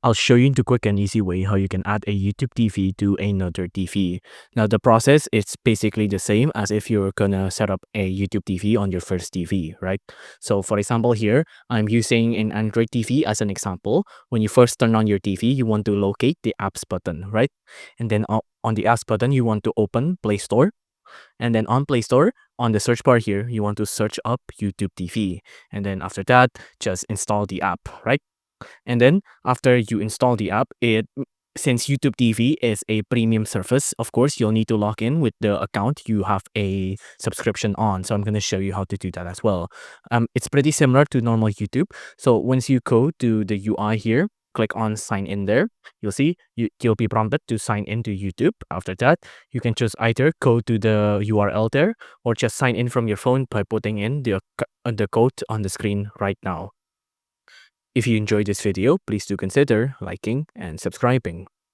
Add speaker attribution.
Speaker 1: I'll show you in the quick and easy way how you can add a YouTube TV to another TV. Now the process is basically the same as if you're gonna set up a YouTube TV on your first TV, right? So for example here, I'm using an Android TV as an example. When you first turn on your TV, you want to locate the apps button, right? And then on the apps button, you want to open Play Store. And then on Play Store, on the search bar here, you want to search up YouTube TV. And then after that, just install the app, right? And then after you install the app, since YouTube TV is a premium service, of course, you'll need to log in with the account you have a subscription on. So I'm going to show you how to do that as well. It's pretty similar to normal YouTube. So once you go to the UI here, click on sign in there. You'll see you'll be prompted to sign into YouTube. After that, you can just either go to the URL there or just sign in from your phone by putting in the code on the screen right now. If you enjoyed this video, please do consider liking and subscribing.